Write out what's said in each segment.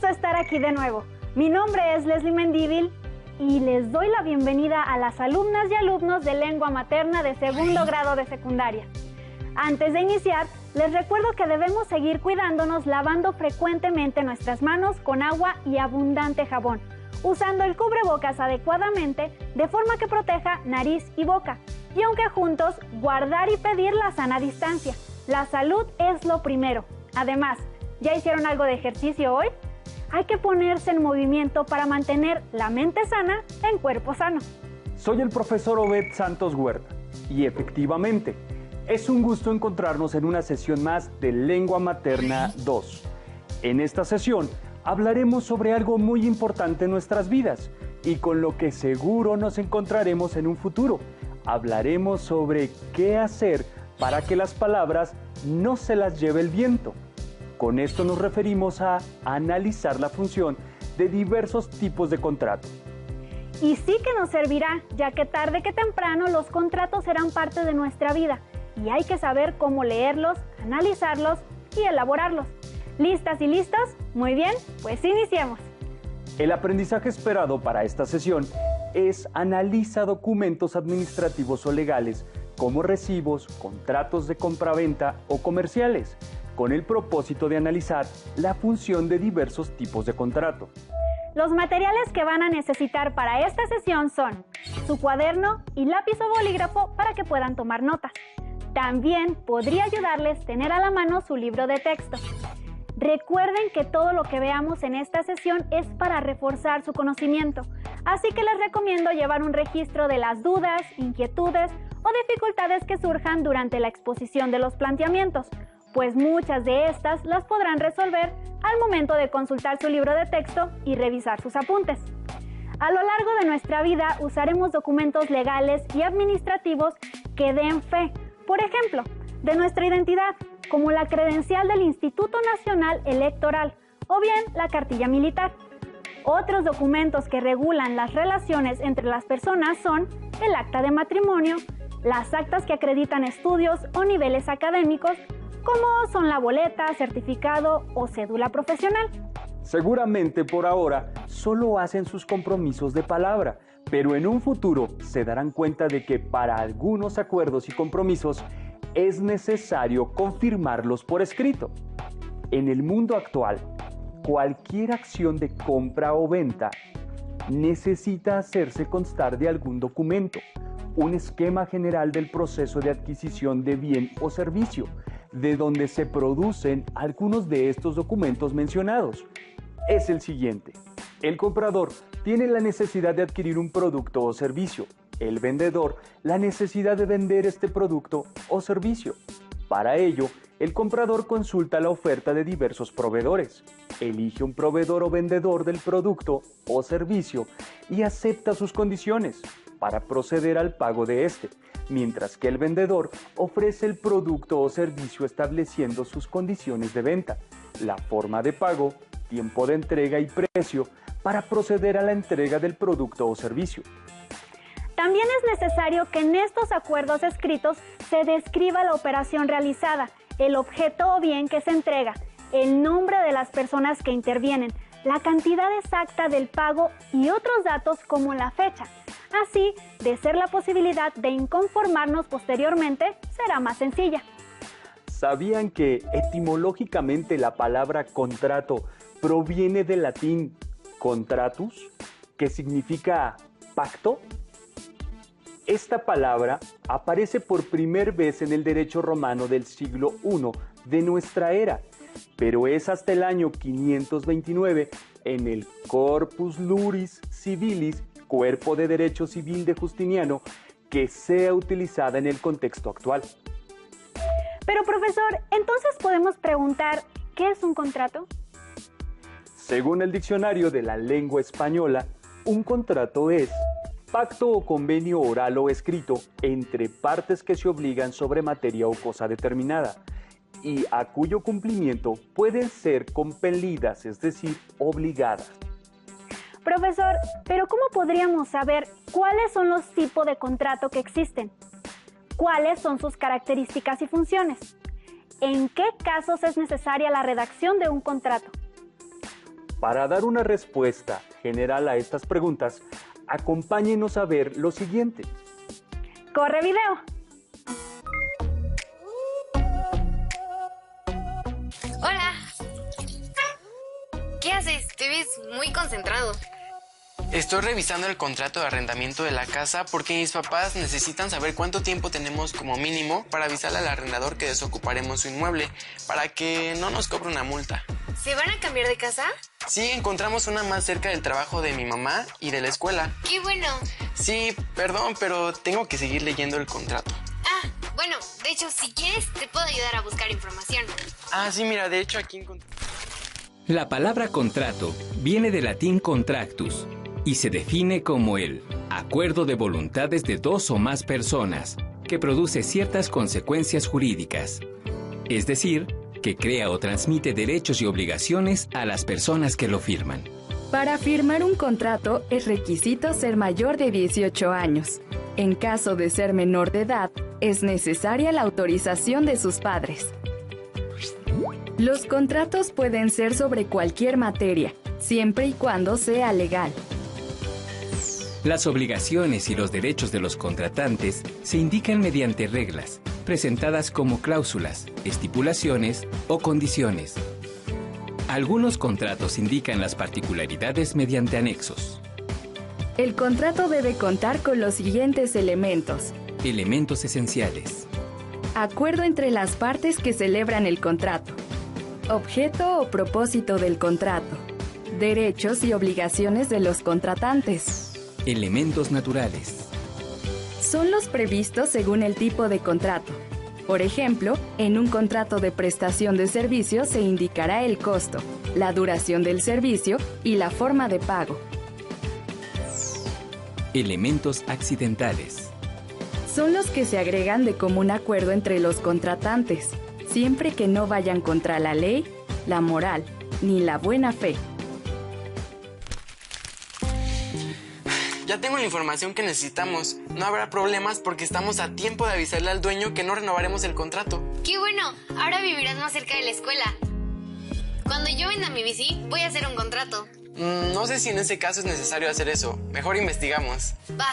gusto estar aquí de nuevo. Mi nombre es Leslie Mendívil y les doy la bienvenida a las alumnas y alumnos de lengua materna de segundo grado de secundaria. Antes de iniciar, les recuerdo que debemos seguir cuidándonos lavando frecuentemente nuestras manos con agua y abundante jabón, usando el cubrebocas adecuadamente de forma que proteja nariz y boca. Y aunque juntos, guardar y pedir la sana distancia. La salud es lo primero. Además, ¿ya hicieron algo de ejercicio hoy? Hay que ponerse en movimiento para mantener la mente sana en cuerpo sano. Soy el profesor Obed Santos Huerta y efectivamente, es un gusto encontrarnos en una sesión más de Lengua Materna 2. En esta sesión hablaremos sobre algo muy importante en nuestras vidas y con lo que seguro nos encontraremos en un futuro. Hablaremos sobre qué hacer para que las palabras no se las lleve el viento. Con esto nos referimos a analizar la función de diversos tipos de contrato. Y sí que nos servirá, ya que tarde que temprano los contratos serán parte de nuestra vida y hay que saber cómo leerlos, analizarlos y elaborarlos. ¿Listas y listos? Muy bien, pues iniciemos. El aprendizaje esperado para esta sesión es analiza documentos administrativos o legales como recibos, contratos de compraventa o comerciales, con el propósito de analizar la función de diversos tipos de contrato. Los materiales que van a necesitar para esta sesión son su cuaderno y lápiz o bolígrafo para que puedan tomar notas. También podría ayudarles tener a la mano su libro de texto. Recuerden que todo lo que veamos en esta sesión es para reforzar su conocimiento, así que les recomiendo llevar un registro de las dudas, inquietudes o dificultades que surjan durante la exposición de los planteamientos, pues muchas de estas las podrán resolver al momento de consultar su libro de texto y revisar sus apuntes. A lo largo de nuestra vida usaremos documentos legales y administrativos que den fe, por ejemplo, de nuestra identidad, como la credencial del Instituto Nacional Electoral o bien la cartilla militar. Otros documentos que regulan las relaciones entre las personas son el acta de matrimonio, las actas que acreditan estudios o niveles académicos, como son la boleta, certificado o cédula profesional. Seguramente por ahora solo hacen sus compromisos de palabra, pero en un futuro se darán cuenta de que para algunos acuerdos y compromisos es necesario confirmarlos por escrito. En el mundo actual, cualquier acción de compra o venta necesita hacerse constar de algún documento, un esquema general del proceso de adquisición de bien o servicio, de donde se producen algunos de estos documentos mencionados. Es el siguiente. El comprador tiene la necesidad de adquirir un producto o servicio. El vendedor la necesidad de vender este producto o servicio. Para ello, el comprador consulta la oferta de diversos proveedores, elige un proveedor o vendedor del producto o servicio y acepta sus condiciones para proceder al pago de este, mientras que el vendedor ofrece el producto o servicio estableciendo sus condiciones de venta, la forma de pago, tiempo de entrega y precio para proceder a la entrega del producto o servicio. También es necesario que en estos acuerdos escritos se describa la operación realizada, el objeto o bien que se entrega, el nombre de las personas que intervienen, la cantidad exacta del pago y otros datos como la fecha. Así, de ser la posibilidad de inconformarnos posteriormente, será más sencilla. ¿Sabían que etimológicamente la palabra contrato proviene del latín contratus, que significa pacto? Esta palabra aparece por primera vez en el derecho romano del siglo I de nuestra era, pero es hasta el año 529 en el Corpus Juris Civilis, cuerpo de derecho civil de Justiniano, que sea utilizada en el contexto actual. Pero profesor, entonces podemos preguntar, ¿qué es un contrato? Según el diccionario de la lengua española, un contrato es pacto o convenio oral o escrito entre partes que se obligan sobre materia o cosa determinada y a cuyo cumplimiento pueden ser compelidas, es decir, obligadas. Profesor, ¿pero cómo podríamos saber cuáles son los tipos de contrato que existen? ¿Cuáles son sus características y funciones? ¿En qué casos es necesaria la redacción de un contrato? Para dar una respuesta general a estas preguntas, acompáñenos a ver lo siguiente. ¡Corre video! Hola. ¿Qué haces? Te ves muy concentrado. Estoy revisando el contrato de arrendamiento de la casa porque mis papás necesitan saber cuánto tiempo tenemos como mínimo para avisarle al arrendador que desocuparemos su inmueble para que no nos cobre una multa. ¿Se van a cambiar de casa? Sí, encontramos una más cerca del trabajo de mi mamá y de la escuela. ¡Qué bueno! Sí, perdón, pero tengo que seguir leyendo el contrato. Ah, bueno, de hecho, si quieres, te puedo ayudar a buscar información. Ah, sí, mira, de hecho aquí encontré... La palabra contrato viene del latín contractus y se define como el acuerdo de voluntades de dos o más personas que produce ciertas consecuencias jurídicas. Es decir, que crea o transmite derechos y obligaciones a las personas que lo firman. Para firmar un contrato es requisito ser mayor de 18 años. En caso de ser menor de edad, es necesaria la autorización de sus padres. Los contratos pueden ser sobre cualquier materia, siempre y cuando sea legal. Las obligaciones y los derechos de los contratantes se indican mediante reglas, presentadas como cláusulas, estipulaciones o condiciones. Algunos contratos indican las particularidades mediante anexos. El contrato debe contar con los siguientes elementos. Elementos esenciales. Acuerdo entre las partes que celebran el contrato. Objeto o propósito del contrato. Derechos y obligaciones de los contratantes. Elementos naturales. Son los previstos según el tipo de contrato. Por ejemplo, en un contrato de prestación de servicios se indicará el costo, la duración del servicio y la forma de pago. Elementos accidentales. Son los que se agregan de común acuerdo entre los contratantes, siempre que no vayan contra la ley, la moral, ni la buena fe. Ya tengo la información que necesitamos. No habrá problemas porque estamos a tiempo de avisarle al dueño que no renovaremos el contrato. ¡Qué bueno! Ahora vivirás más cerca de la escuela. Cuando yo venda mi bici, voy a hacer un contrato. No sé si en ese caso es necesario hacer eso. Mejor investigamos. Va.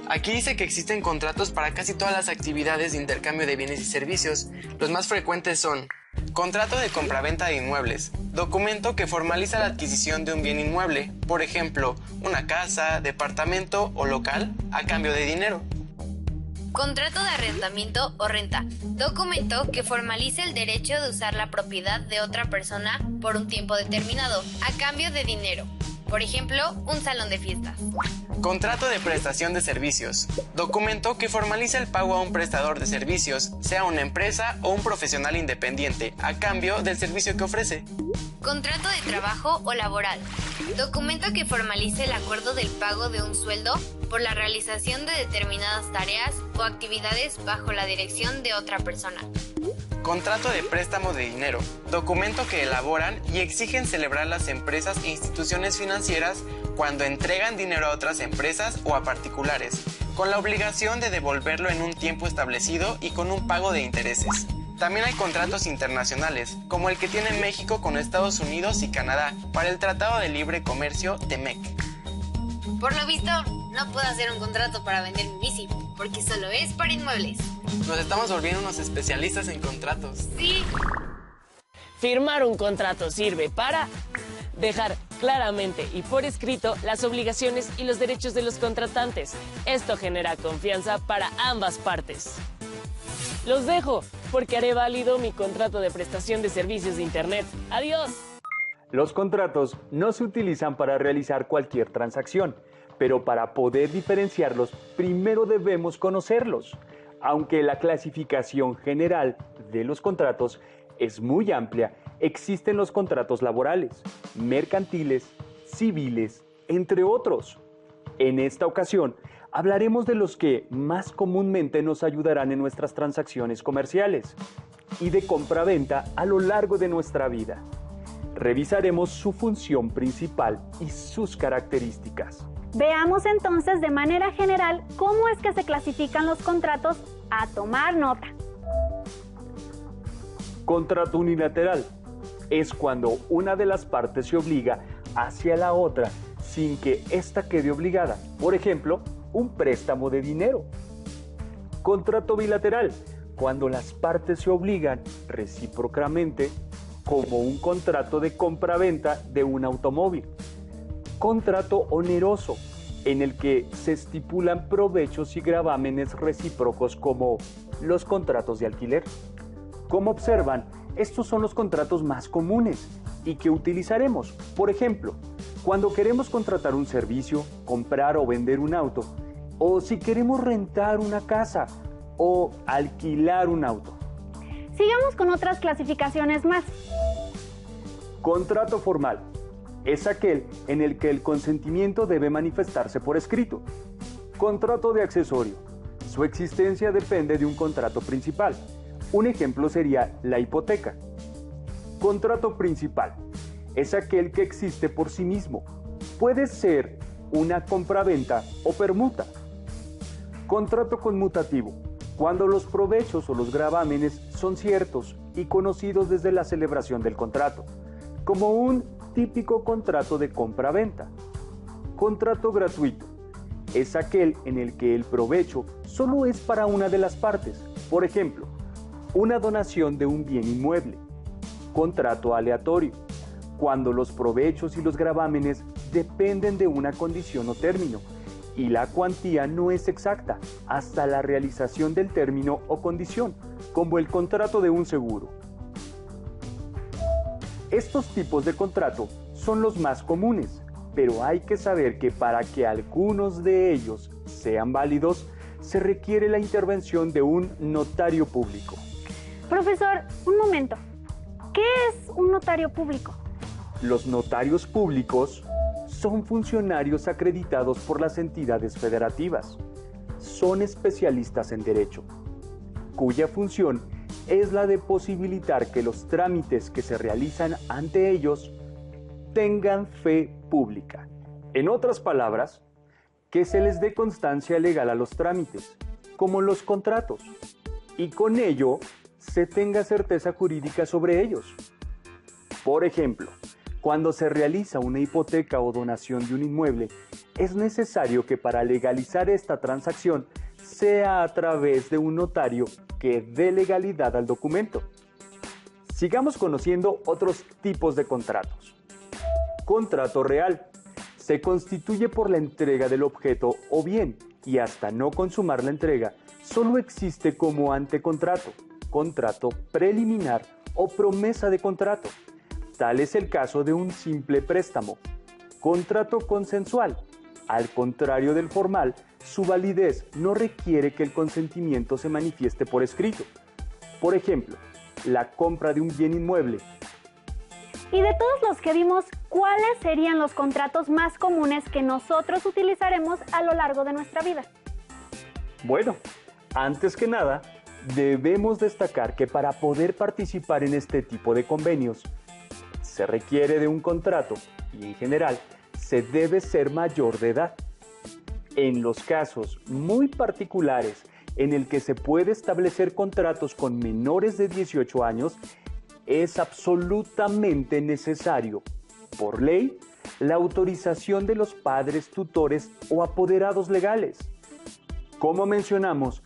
Aquí dice que existen contratos para casi todas las actividades de intercambio de bienes y servicios. Los más frecuentes son: contrato de compraventa de inmuebles, documento que formaliza la adquisición de un bien inmueble, por ejemplo, una casa, departamento o local, a cambio de dinero. Contrato de arrendamiento o renta, documento que formalice el derecho de usar la propiedad de otra persona por un tiempo determinado, a cambio de dinero. Por ejemplo, un salón de fiestas. Contrato de prestación de servicios, documento que formaliza el pago a un prestador de servicios, sea una empresa o un profesional independiente, a cambio del servicio que ofrece. Contrato de trabajo o laboral, documento que formalice el acuerdo del pago de un sueldo por la realización de determinadas tareas o actividades bajo la dirección de otra persona. Contrato de préstamo de dinero, documento que elaboran y exigen celebrar las empresas e instituciones financieras cuando entregan dinero a otras empresas o a particulares, con la obligación de devolverlo en un tiempo establecido y con un pago de intereses. También hay contratos internacionales, como el que tiene México con Estados Unidos y Canadá para el Tratado de Libre Comercio TEMEC. Por lo visto, no puedo hacer un contrato para vender mi bici, porque solo es para inmuebles. Nos estamos volviendo unos especialistas en contratos. Sí. Firmar un contrato sirve para dejar claramente y por escrito las obligaciones y los derechos de los contratantes. Esto genera confianza para ambas partes. Los dejo, porque haré válido mi contrato de prestación de servicios de Internet. ¡Adiós! Los contratos no se utilizan para realizar cualquier transacción, pero para poder diferenciarlos, primero debemos conocerlos. Aunque la clasificación general de los contratos es muy amplia, existen los contratos laborales, mercantiles, civiles, entre otros. En esta ocasión, hablaremos de los que más comúnmente nos ayudarán en nuestras transacciones comerciales y de compra-venta a lo largo de nuestra vida. Revisaremos su función principal y sus características. Veamos entonces de manera general cómo es que se clasifican los contratos a tomar nota. Contrato unilateral. es cuando una de las partes se obliga hacia la otra sin que ésta quede obligada. Por ejemplo, un préstamo de dinero. Contrato bilateral, cuando las partes se obligan recíprocamente, como un contrato de compra-venta de un automóvil. Contrato oneroso, en el que se estipulan provechos y gravámenes recíprocos como los contratos de alquiler. Como observan, estos son los contratos más comunes y que utilizaremos. Por ejemplo, cuando queremos contratar un servicio, comprar o vender un auto, o si queremos rentar una casa o alquilar un auto. Sigamos con otras clasificaciones más. Contrato formal es aquel en el que el consentimiento debe manifestarse por escrito. Contrato de accesorio. Su existencia depende de un contrato principal. Un ejemplo sería la hipoteca. Contrato principal es aquel que existe por sí mismo. Puede ser una compraventa o permuta. Contrato conmutativo, cuando los provechos o los gravámenes son ciertos y conocidos desde la celebración del contrato, como un típico contrato de compra-venta. Contrato gratuito es aquel en el que el provecho solo es para una de las partes. Por ejemplo, una donación de un bien inmueble. Contrato aleatorio, cuando los provechos y los gravámenes dependen de una condición o término y la cuantía no es exacta hasta la realización del término o condición, como el contrato de un seguro. Estos tipos de contrato son los más comunes, pero hay que saber que para que algunos de ellos sean válidos, se requiere la intervención de un notario público. Profesor, un momento. ¿Qué es un notario público? Los notarios públicos son funcionarios acreditados por las entidades federativas. Son especialistas en derecho, cuya función es la de posibilitar que los trámites que se realizan ante ellos tengan fe pública. En otras palabras, que se les dé constancia legal a los trámites, como los contratos, y con ello se tenga certeza jurídica sobre ellos. Por ejemplo, cuando se realiza una hipoteca o donación de un inmueble, es necesario que para legalizar esta transacción sea a través de un notario que dé legalidad al documento. Sigamos conociendo otros tipos de contratos. Contrato real. Se constituye por la entrega del objeto o bien, y hasta no consumar la entrega, solo existe como antecontrato, contrato preliminar o promesa de contrato. Tal es el caso de un simple préstamo. Contrato consensual. Al contrario del formal, su validez no requiere que el consentimiento se manifieste por escrito. Por ejemplo, la compra de un bien inmueble. Y de todos los que vimos, ¿cuáles serían los contratos más comunes que nosotros utilizaremos a lo largo de nuestra vida? Bueno, antes que nada, debemos destacar que para poder participar en este tipo de convenios, se requiere de un contrato y en general se debe ser mayor de edad. En los casos muy particulares en el que se puede establecer contratos con menores de 18 años, es absolutamente necesario, por ley, la autorización de los padres, tutores o apoderados legales. Como mencionamos,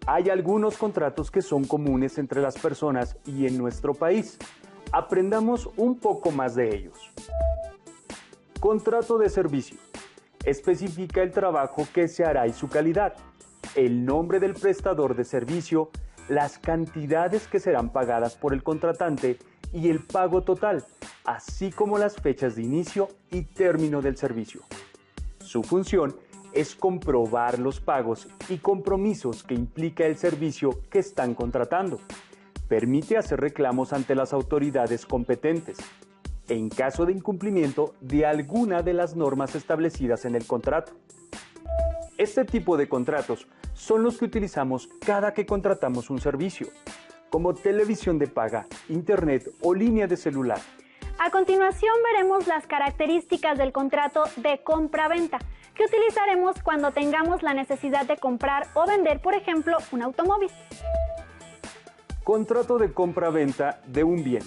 hay algunos contratos que son comunes entre las personas y en nuestro país. Aprendamos un poco más de ellos. Contrato de servicio. Especifica el trabajo que se hará y su calidad, el nombre del prestador de servicio, las cantidades que serán pagadas por el contratante y el pago total, así como las fechas de inicio y término del servicio. Su función es comprobar los pagos y compromisos que implica el servicio que están contratando. Permite hacer reclamos ante las autoridades competentes en caso de incumplimiento de alguna de las normas establecidas en el contrato. Este tipo de contratos son los que utilizamos cada que contratamos un servicio, como televisión de paga, internet o línea de celular. A continuación veremos las características del contrato de compra-venta, que utilizaremos cuando tengamos la necesidad de comprar o vender, por ejemplo, un automóvil. Contrato de compra-venta de un bien.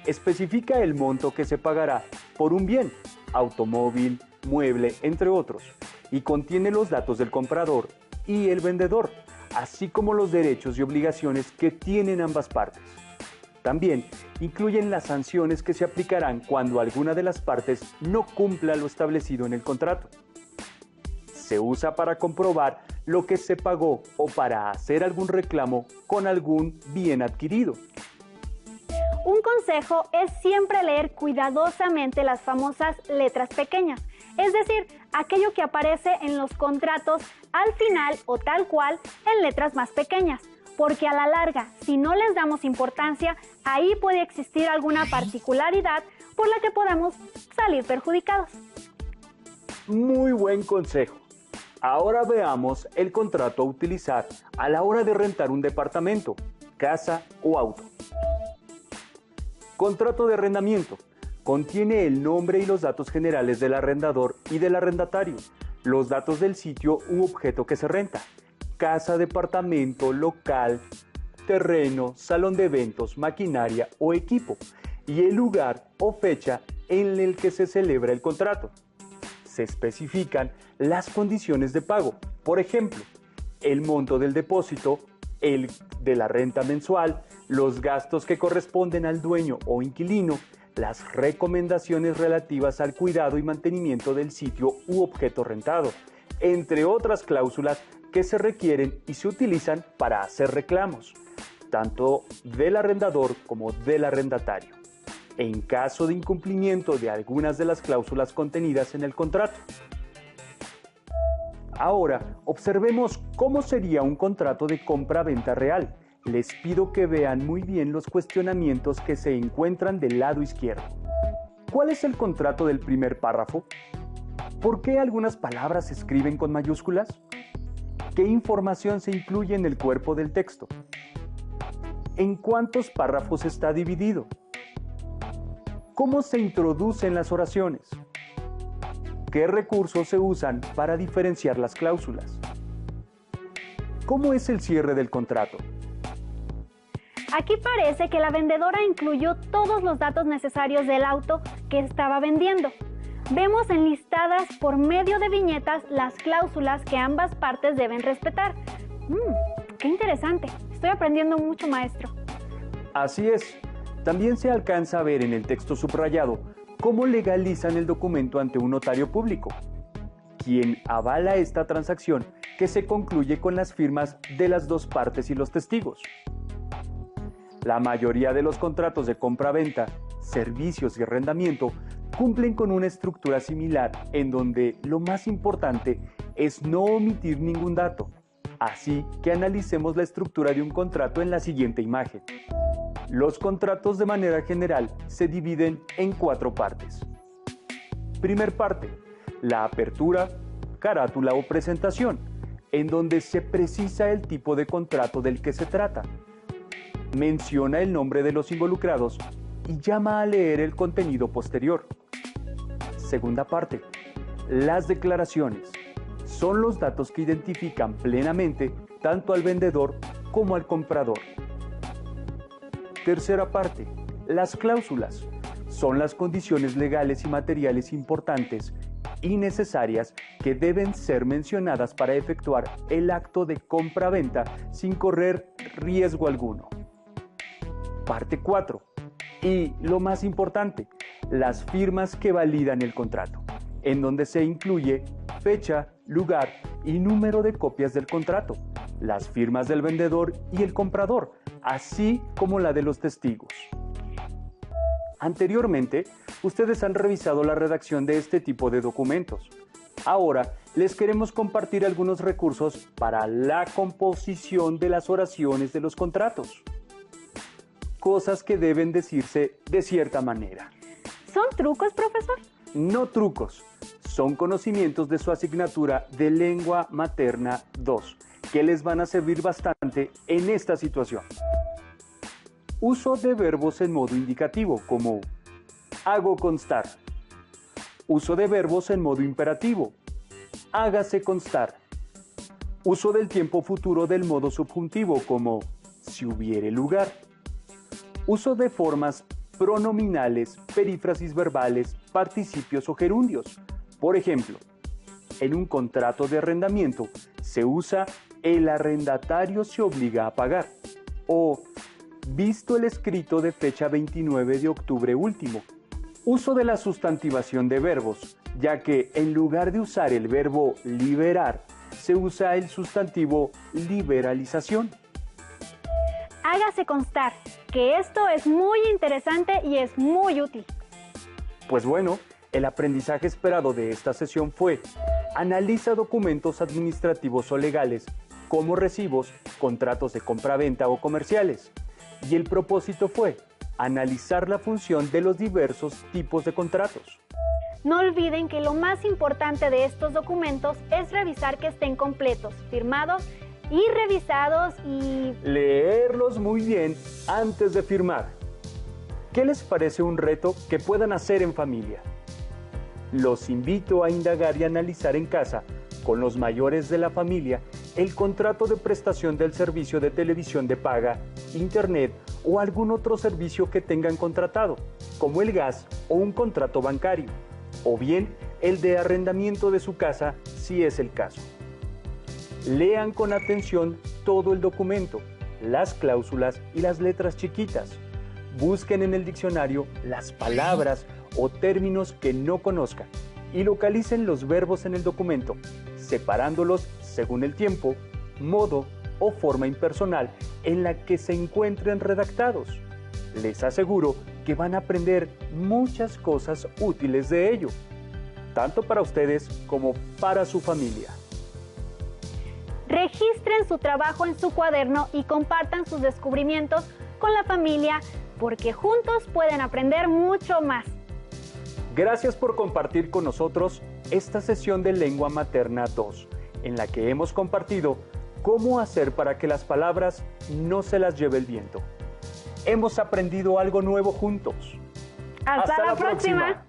especifica el monto que se pagará por un bien, automóvil, mueble, entre otros, y contiene los datos del comprador y el vendedor, así como los derechos y obligaciones que tienen ambas partes. También incluyen las sanciones que se aplicarán cuando alguna de las partes no cumpla lo establecido en el contrato. Se usa para comprobar lo que se pagó o para hacer algún reclamo con algún bien adquirido. Un consejo es siempre leer cuidadosamente las famosas letras pequeñas, es decir, aquello que aparece en los contratos al final o tal cual en letras más pequeñas, porque a la larga, si no les damos importancia, ahí puede existir alguna particularidad por la que podamos salir perjudicados. Muy buen consejo. Ahora veamos el contrato a utilizar a la hora de rentar un departamento, casa o auto. Contrato de arrendamiento. Contiene el nombre y los datos generales del arrendador y del arrendatario, los datos del sitio u objeto que se renta, casa, departamento, local, terreno, salón de eventos, maquinaria o equipo, y el lugar o fecha en el que se celebra el contrato. Se especifican las condiciones de pago, por ejemplo, el monto del depósito, el de la renta mensual, los gastos que corresponden al dueño o inquilino, las recomendaciones relativas al cuidado y mantenimiento del sitio u objeto rentado, entre otras cláusulas que se requieren y se utilizan para hacer reclamos, tanto del arrendador como del arrendatario, en caso de incumplimiento de algunas de las cláusulas contenidas en el contrato. Ahora, observemos cómo sería un contrato de compra-venta real. Les pido que vean muy bien los cuestionamientos que se encuentran del lado izquierdo. ¿Cuál es el contrato del primer párrafo? ¿Por qué algunas palabras se escriben con mayúsculas? ¿Qué información se incluye en el cuerpo del texto? ¿En cuántos párrafos está dividido? ¿Cómo se introducen las oraciones? ¿Qué recursos se usan para diferenciar las cláusulas? ¿Cómo es el cierre del contrato? Aquí parece que la vendedora incluyó todos los datos necesarios del auto que estaba vendiendo. Vemos enlistadas por medio de viñetas las cláusulas que ambas partes deben respetar. ¡Qué interesante! Estoy aprendiendo mucho, maestro. Así es. También se alcanza a ver en el texto subrayado cómo legalizan el documento ante un notario público, quien avala esta transacción que se concluye con las firmas de las dos partes y los testigos. La mayoría de los contratos de compra-venta, servicios y arrendamiento cumplen con una estructura similar en donde lo más importante es no omitir ningún dato. Así que analicemos la estructura de un contrato en la siguiente imagen. Los contratos de manera general se dividen en 4 partes. Primer parte, la apertura, carátula o presentación, en donde se precisa el tipo de contrato del que se trata. Menciona el nombre de los involucrados y llama a leer el contenido posterior. Segunda parte, las declaraciones. Son los datos que identifican plenamente tanto al vendedor como al comprador. Tercera parte, las cláusulas. Son las condiciones legales y materiales importantes y necesarias que deben ser mencionadas para efectuar el acto de compra-venta sin correr riesgo alguno. Parte 4. Y lo más importante, las firmas que validan el contrato, en donde se incluye fecha, lugar y número de copias del contrato, las firmas del vendedor y el comprador, así como la de los testigos. Anteriormente, ustedes han revisado la redacción de este tipo de documentos. Ahora, les queremos compartir algunos recursos para la composición de las oraciones de los contratos. Cosas que deben decirse de cierta manera. ¿Son trucos, profesor? No trucos, son conocimientos de su asignatura de Lengua Materna 2, que les van a servir bastante en esta situación. Uso de verbos en modo indicativo, como hago constar. Uso de verbos en modo imperativo, hágase constar. Uso del tiempo futuro del modo subjuntivo, como si hubiere lugar. Uso de formas pronominales, perífrasis verbales, participios o gerundios. Por ejemplo, en un contrato de arrendamiento se usa el arrendatario se obliga a pagar o visto el escrito de fecha 29 de octubre último. Uso de la sustantivación de verbos, ya que en lugar de usar el verbo liberar, se usa el sustantivo liberalización. Hágase constar que esto es muy interesante y es muy útil. Pues bueno, el aprendizaje esperado de esta sesión fue: analiza documentos administrativos o legales, como recibos, contratos de compraventa o comerciales. Y el propósito fue analizar la función de los diversos tipos de contratos. No olviden que lo más importante de estos documentos es revisar que estén completos, firmados y revisados y leerlos muy bien antes de firmar. ¿Qué les parece un reto que puedan hacer en familia? Los invito a indagar y analizar en casa, con los mayores de la familia, el contrato de prestación del servicio de televisión de paga, internet o algún otro servicio que tengan contratado, como el gas o un contrato bancario, o bien el de arrendamiento de su casa si es el caso. Lean con atención todo el documento, las cláusulas y las letras chiquitas. Busquen en el diccionario las palabras o términos que no conozcan y localicen los verbos en el documento, separándolos según el tiempo, modo o forma impersonal en la que se encuentren redactados. Les aseguro que van a aprender muchas cosas útiles de ello, tanto para ustedes como para su familia. registren su trabajo en su cuaderno y compartan sus descubrimientos con la familia, porque juntos pueden aprender mucho más. Gracias por compartir con nosotros esta sesión de Lengua Materna 2, en la que hemos compartido cómo hacer para que las palabras no se las lleve el viento. Hemos aprendido algo nuevo juntos. ¡Hasta la próxima!